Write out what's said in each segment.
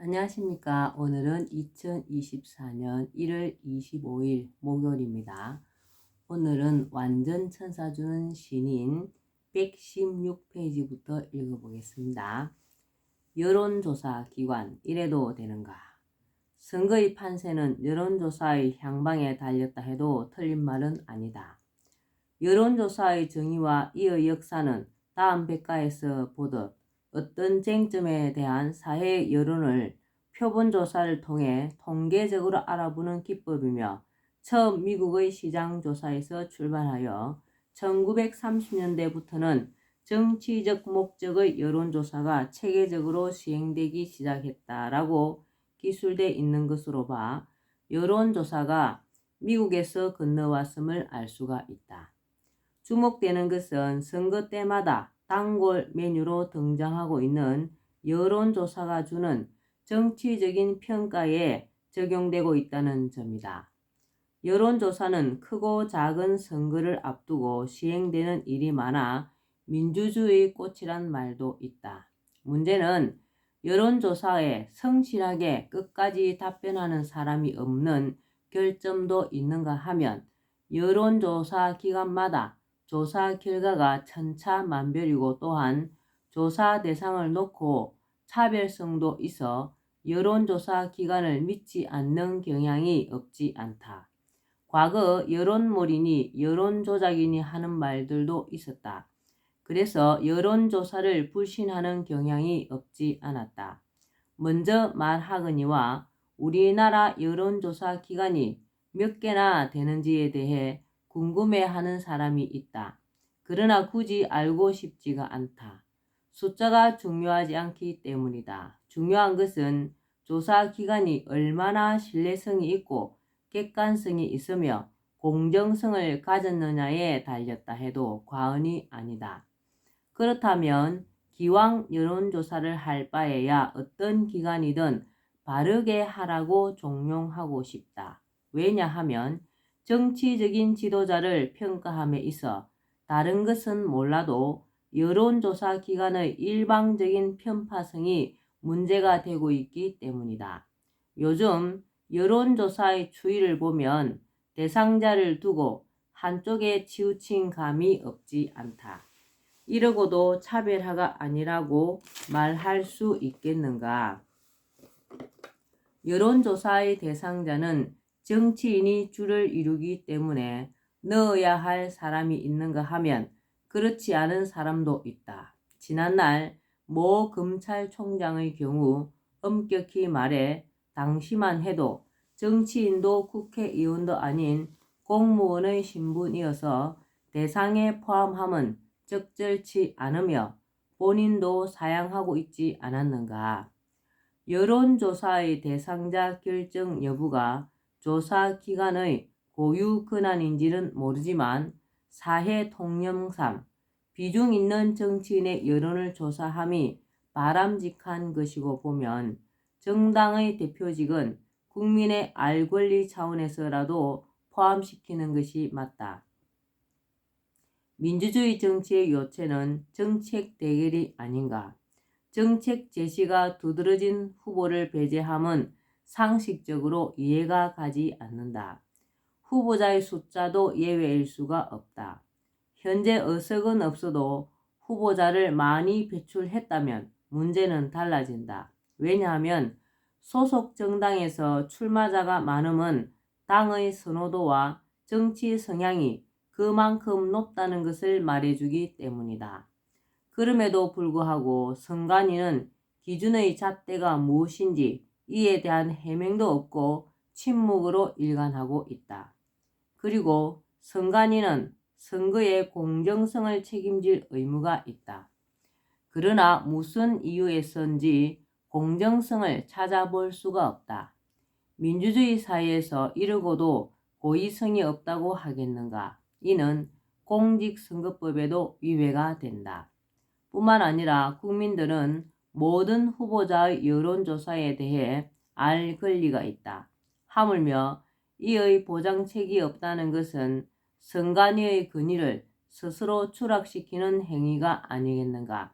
안녕하십니까. 오늘은 2024년 1월 25일 목요일입니다. 오늘은 완전 천사 주는 신인 116페이지부터 읽어보겠습니다. 여론조사 기관 이래도 되는가? 선거의 판세는 여론조사의 향방에 달렸다 해도 틀린 말은 아니다. 여론조사의 정의와 이의 역사는 다음 백과에서 보듯 어떤 쟁점에 대한 사회 여론을 표본조사를 통해 통계적으로 알아보는 기법이며 처음 미국의 시장조사에서 출발하여 1930년대부터는 정치적 목적의 여론조사가 체계적으로 시행되기 시작했다라고 기술돼 있는 것으로 봐 여론조사가 미국에서 건너왔음을 알 수가 있다. 주목되는 것은 선거 때마다 단골 메뉴로 등장하고 있는 여론조사가 주는 정치적인 평가에 적용되고 있다는 점이다. 여론조사는 크고 작은 선거를 앞두고 시행되는 일이 많아 민주주의 꽃이란 말도 있다. 문제는 여론조사에 성실하게 끝까지 답변하는 사람이 없는 결점도 있는가 하면 여론조사 기관마다 조사 결과가 천차만별이고 또한 조사 대상을 놓고 차별성도 있어 여론조사 기관을 믿지 않는 경향이 없지 않다. 과거 여론몰이니 여론조작이니 하는 말들도 있었다. 그래서 여론조사를 불신하는 경향이 없지 않았다. 먼저 말하거니와 우리나라 여론조사 기관이 몇 개나 되는지에 대해 궁금해하는 사람이 있다. 그러나 굳이 알고 싶지가 않다. 숫자가 중요하지 않기 때문이다. 중요한 것은 조사 기관이 얼마나 신뢰성이 있고 객관성이 있으며 공정성을 가졌느냐에 달렸다 해도 과언이 아니다. 그렇다면 기왕 여론조사를 할 바에야 어떤 기관이든 바르게 하라고 종용하고 싶다. 왜냐하면 정치적인 지도자를 평가함에 있어 다른 것은 몰라도 여론조사 기관의 일방적인 편파성이 문제가 되고 있기 때문이다. 요즘 여론조사의 추이를 보면 대상자를 두고 한쪽에 치우친 감이 없지 않다. 이러고도 차별화가 아니라고 말할 수 있겠는가? 여론조사의 대상자는 정치인이 주를 이루기 때문에 넣어야 할 사람이 있는가 하면 그렇지 않은 사람도 있다. 지난날 모 검찰총장의 경우 엄격히 말해 당시만 해도 정치인도 국회의원도 아닌 공무원의 신분이어서 대상에 포함함은 적절치 않으며 본인도 사양하고 있지 않았는가. 여론조사의 대상자 결정 여부가 조사 기관의 고유 권한인지는 모르지만 사회 통념상 비중 있는 정치인의 여론을 조사함이 바람직한 것이고 보면 정당의 대표직은 국민의 알 권리 차원에서라도 포함시키는 것이 맞다. 민주주의 정치의 요체는 정책 대결이 아닌가. 정책 제시가 두드러진 후보를 배제함은 상식적으로 이해가 가지 않는다. 후보자의 숫자도 예외일 수가 없다. 현재 의석은 없어도 후보자를 많이 배출했다면 문제는 달라진다. 왜냐하면 소속 정당에서 출마자가 많음은 당의 선호도와 정치 성향이 그만큼 높다는 것을 말해주기 때문이다. 그럼에도 불구하고 선관위는 기준의 잣대가 무엇인지 이에 대한 해명도 없고 침묵으로 일관하고 있다. 그리고 선관위는 선거의 공정성을 책임질 의무가 있다. 그러나 무슨 이유에서인지 공정성을 찾아볼 수가 없다. 민주주의 사회에서 이러고도 고의성이 없다고 하겠는가? 이는 공직선거법에도 위배가 된다. 뿐만 아니라 국민들은 모든 후보자의 여론조사에 대해 알 권리가 있다. 하물며 이의 보장책이 없다는 것은 선관위의 권위를 스스로 추락시키는 행위가 아니겠는가.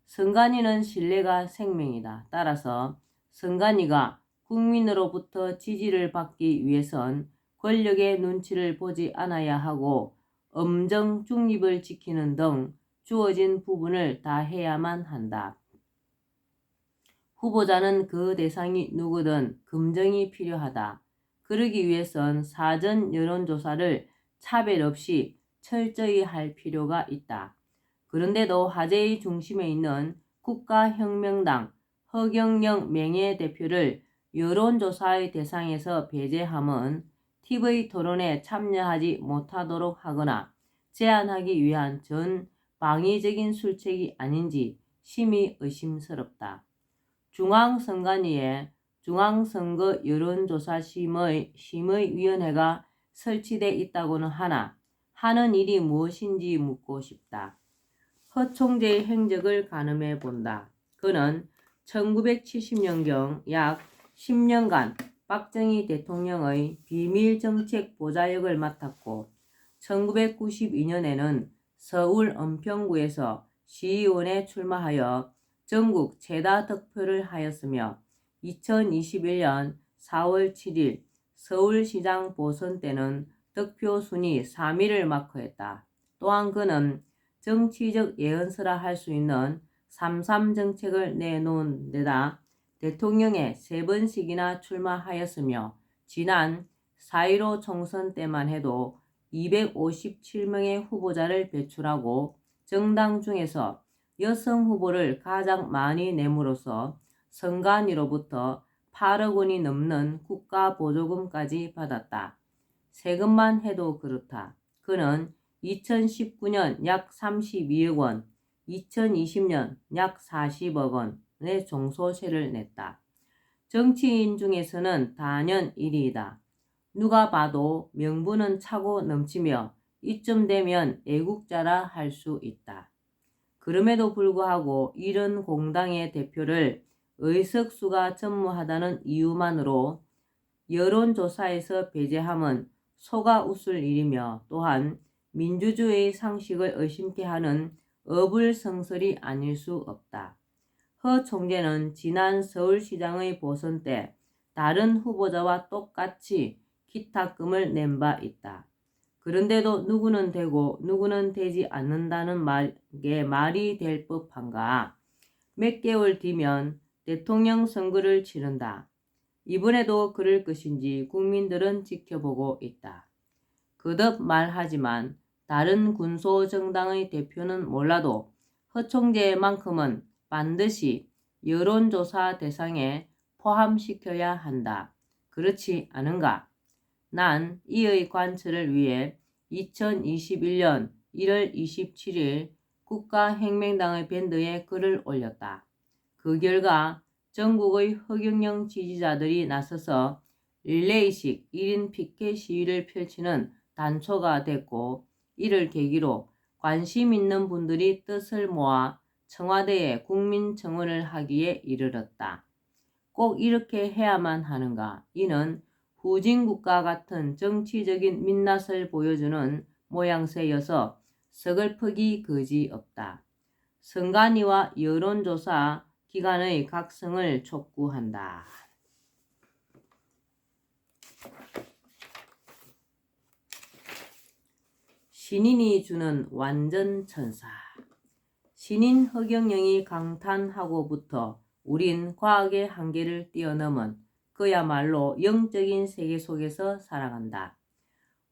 선관위는 신뢰가 생명이다. 따라서 선관위가 국민으로부터 지지를 받기 위해선 권력의 눈치를 보지 않아야 하고 엄정 중립을 지키는 등 주어진 부분을 다 해야만 한다. 후보자는 그 대상이 누구든 검증이 필요하다. 그러기 위해선 사전 여론조사를 차별 없이 철저히 할 필요가 있다. 그런데도 화제의 중심에 있는 국가혁명당 허경영 명예대표를 여론조사의 대상에서 배제함은 TV 토론에 참여하지 못하도록 하거나 제한하기 위한 전 방위적인 술책이 아닌지 심히 의심스럽다. 중앙선관위에 중앙선거 여론조사심의위원회가 설치돼 있다고는 하나 하는 일이 무엇인지 묻고 싶다. 허 총재의 행적을 가늠해 본다. 그는 1970년경 약 10년간 박정희 대통령의 비밀정책 보좌역을 맡았고 1992년에는 서울 은평구에서 시의원에 출마하여 전국 최다 득표를 하였으며 2021년 4월 7일 서울시장 보선 때는 득표 순위 3위를 마크했다. 또한 그는 정치적 예언서라 할 수 있는 3.3 정책을 내놓은 데다 대통령에 3번씩이나 출마하였으며 지난 4.15 총선 때만 해도 257명의 후보자를 배출하고 정당 중에서 여성 후보를 가장 많이 내므로써 선관위로부터 8억 원이 넘는 국가보조금까지 받았다. 세금만 해도 그렇다. 그는 2019년 약 32억 원, 2020년 약 40억 원의 종소세를 냈다. 정치인 중에서는 단연 1위이다. 누가 봐도 명분은 차고 넘치며 이쯤 되면 애국자라 할 수 있다. 그럼에도 불구하고 이런 공당의 대표를 의석수가 전무하다는 이유만으로 여론조사에서 배제함은 속아 웃을 일이며 또한 민주주의의 상식을 의심케 하는 어불성설이 아닐 수 없다. 허 총재는 지난 서울시장의 보선 때 다른 후보자와 똑같이 기탁금을 낸 바 있다. 그런데도 누구는 되고 누구는 되지 않는다는 말에 말이 될 법한가. 몇 개월 뒤면 대통령 선거를 치른다. 이번에도 그럴 것인지 국민들은 지켜보고 있다. 거듭 말하지만 다른 군소정당의 대표는 몰라도 허 총재만큼은 반드시 여론조사 대상에 포함시켜야 한다. 그렇지 않은가? 난 이의 관철을 위해 2021년 1월 27일 국가혁명당의 밴드에 글을 올렸다. 그 결과 전국의 허경영 지지자들이 나서서 릴레이식 1인 피켓 시위를 펼치는 단초가 됐고 이를 계기로 관심 있는 분들이 뜻을 모아 청와대에 국민청원을 하기에 이르렀다. 꼭 이렇게 해야만 하는가? 이는 후진국가 같은 정치적인 민낯을 보여주는 모양새여서 서글프기 그지없다. 선관위와 여론조사 기관의 각성을 촉구한다. 신인이 주는 완전 천사. 신인 허경영이 강탄하고부터 우린 과학의 한계를 뛰어넘은 그야말로 영적인 세계 속에서 살아간다.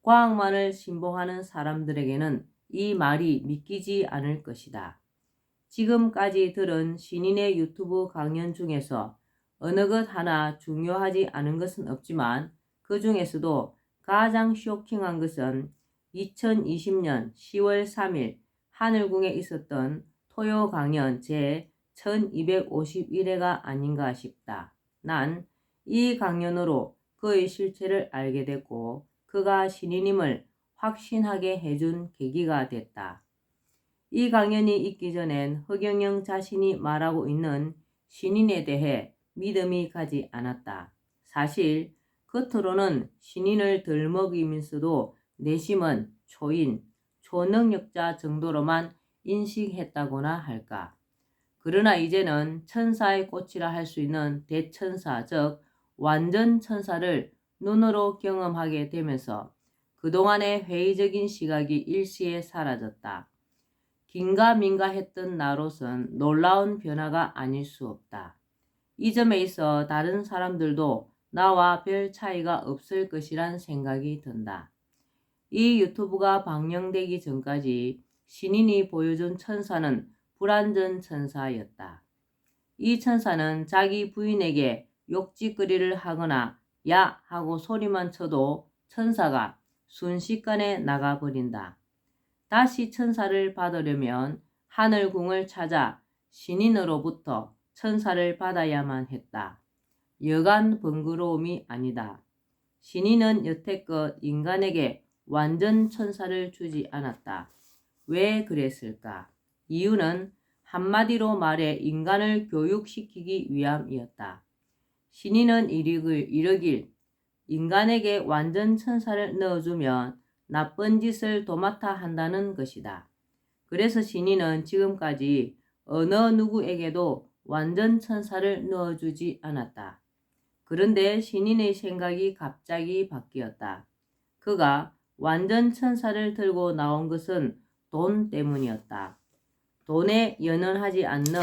과학만을 신봉하는 사람들에게는 이 말이 믿기지 않을 것이다. 지금까지 들은 신인의 유튜브 강연 중에서 어느 것 하나 중요하지 않은 것은 없지만 그 중에서도 가장 쇼킹한 것은 2020년 10월 3일 하늘궁에 있었던 토요 강연 제 1251회가 아닌가 싶다. 난 이 강연으로 그의 실체를 알게 됐고 그가 신인임을 확신하게 해준 계기가 됐다. 이 강연이 있기 전엔 허경영 자신이 말하고 있는 신인에 대해 믿음이 가지 않았다. 사실 겉으로는 신인을 덜 먹이면서도 내심은 초인, 초능력자 정도로만 인식했다고나 할까. 그러나 이제는 천사의 꽃이라 할 수 있는 대천사, 즉 완전 천사를 눈으로 경험하게 되면서 그동안의 회의적인 시각이 일시에 사라졌다. 긴가민가했던 나롯은 놀라운 변화가 아닐 수 없다. 이 점에 있어 다른 사람들도 나와 별 차이가 없을 것이란 생각이 든다. 이 유튜브가 방영되기 전까지 신인이 보여준 천사는 불완전 천사였다. 이 천사는 자기 부인에게 욕짓거리를 하거나 야 하고 소리만 쳐도 천사가 순식간에 나가버린다. 다시 천사를 받으려면 하늘궁을 찾아 신인으로부터 천사를 받아야만 했다. 여간 번거로움이 아니다. 신인은 여태껏 인간에게 완전 천사를 주지 않았다. 왜 그랬을까? 이유는 한마디로 말해 인간을 교육시키기 위함이었다. 신인은 이러길 인간에게 완전 천사를 넣어주면 나쁜 짓을 도맡아 한다는 것이다. 그래서 신인은 지금까지 어느 누구에게도 완전 천사를 넣어주지 않았다. 그런데 신인의 생각이 갑자기 바뀌었다. 그가 완전 천사를 들고 나온 것은 돈 때문이었다. 돈에 연연하지 않는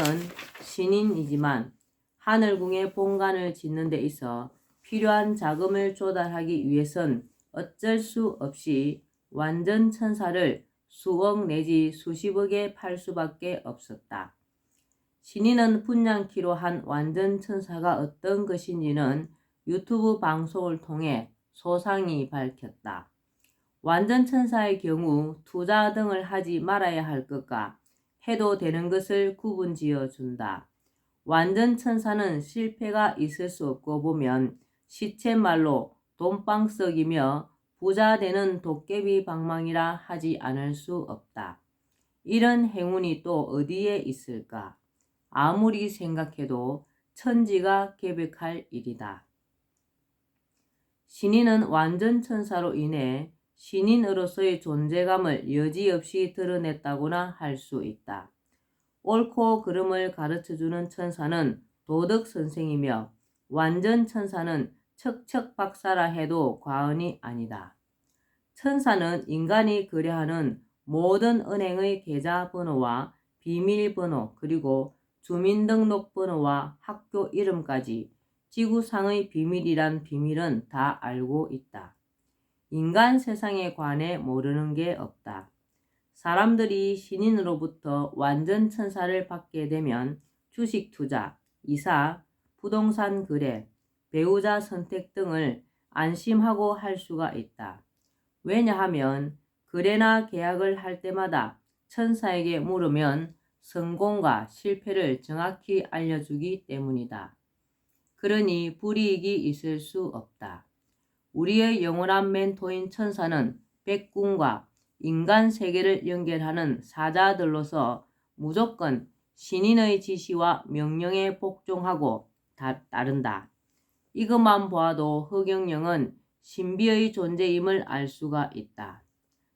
신인이지만 하늘궁의 본관을 짓는 데 있어 필요한 자금을 조달하기 위해선 어쩔 수 없이 완전 천사를 수억 내지 수십억에 팔 수밖에 없었다. 신인은 분양키로 한 완전 천사가 어떤 것인지는 유튜브 방송을 통해 소상히 밝혔다. 완전 천사의 경우 투자 등을 하지 말아야 할 것과 해도 되는 것을 구분지어 준다. 완전 천사는 실패가 있을 수 없고 보면 시쳇말로 돈방석이며 부자 되는 도깨비 방망이라 하지 않을 수 없다. 이런 행운이 또 어디에 있을까? 아무리 생각해도 천지가 개벽할 일이다. 신인은 완전 천사로 인해 신인으로서의 존재감을 여지없이 드러냈다고나 할 수 있다. 옳고 그름을 가르쳐주는 천사는 도덕 선생이며 완전 천사는 척척 박사라 해도 과언이 아니다. 천사는 인간이 거래하는 모든 은행의 계좌번호와 비밀번호 그리고 주민등록번호와 학교 이름까지 지구상의 비밀이란 비밀은 다 알고 있다. 인간 세상에 관해 모르는 게 없다. 사람들이 신인으로부터 완전 천사를 받게 되면 주식 투자, 이사, 부동산 거래, 배우자 선택 등을 안심하고 할 수가 있다. 왜냐하면 거래나 계약을 할 때마다 천사에게 물으면 성공과 실패를 정확히 알려주기 때문이다. 그러니 불이익이 있을 수 없다. 우리의 영원한 멘토인 천사는 백궁과 인간 세계를 연결하는 사자들로서 무조건 신인의 지시와 명령에 복종하고 따른다. 이것만 보아도 허경영은 신비의 존재임을 알 수가 있다.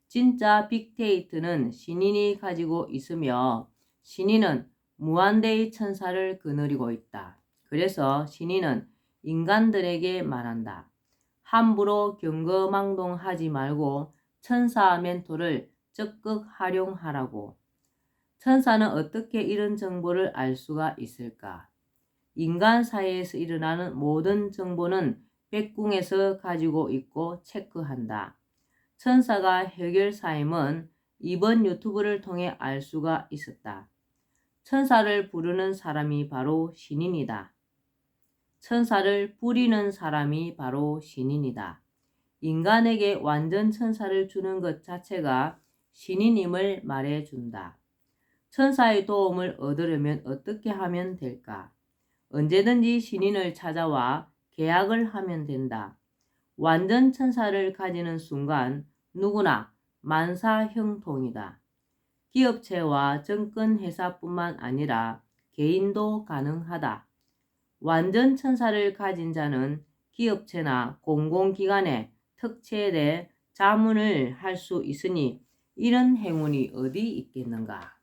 진짜 빅데이터는 신인이 가지고 있으며 신인은 무한대의 천사를 거느리고 있다. 그래서 신인은 인간들에게 말한다. 함부로 경거망동하지 말고 천사 멘토를 적극 활용하라고. 천사는 어떻게 이런 정보를 알 수가 있을까? 인간 사회에서 일어나는 모든 정보는 백궁에서 가지고 있고 체크한다. 천사가 해결사임은 이번 유튜브를 통해 알 수가 있었다. 천사를 부르는 사람이 바로 신인이다. 천사를 부리는 사람이 바로 신인이다. 인간에게 완전 천사를 주는 것 자체가 신인임을 말해준다. 천사의 도움을 얻으려면 어떻게 하면 될까? 언제든지 신인을 찾아와 계약을 하면 된다. 완전 천사를 가지는 순간 누구나 만사형통이다. 기업체와 증권회사뿐만 아니라 개인도 가능하다. 완전 천사를 가진 자는 기업체나 공공기관에 특채에 자문을 할 수 있으니 이런 행운이 어디 있겠는가.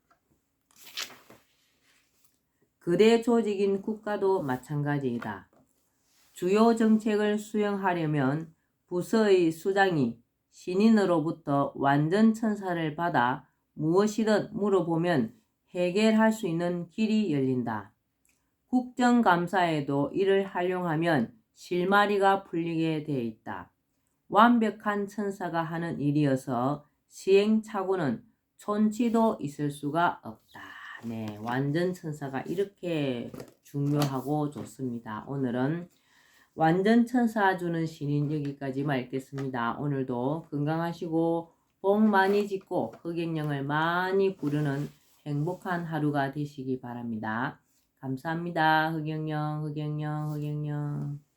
거대 조직인 국가도 마찬가지이다. 주요 정책을 수행하려면 부서의 수장이 신인으로부터 완전 천사를 받아 무엇이든 물어보면 해결할 수 있는 길이 열린다. 국정감사에도 이를 활용하면 실마리가 풀리게 돼 있다. 완벽한 천사가 하는 일이어서 시행착오는 촌치도 있을 수가 없다. 네, 완전 천사가 이렇게 중요하고 좋습니다. 오늘은 완전 천사 주는 신인 여기까지만 읽겠습니다. 오늘도 건강하시고 복 많이 짓고 흑행령을 많이 부르는 행복한 하루가 되시기 바랍니다. 감사합니다. 흑행령, 흑행령, 흑행령.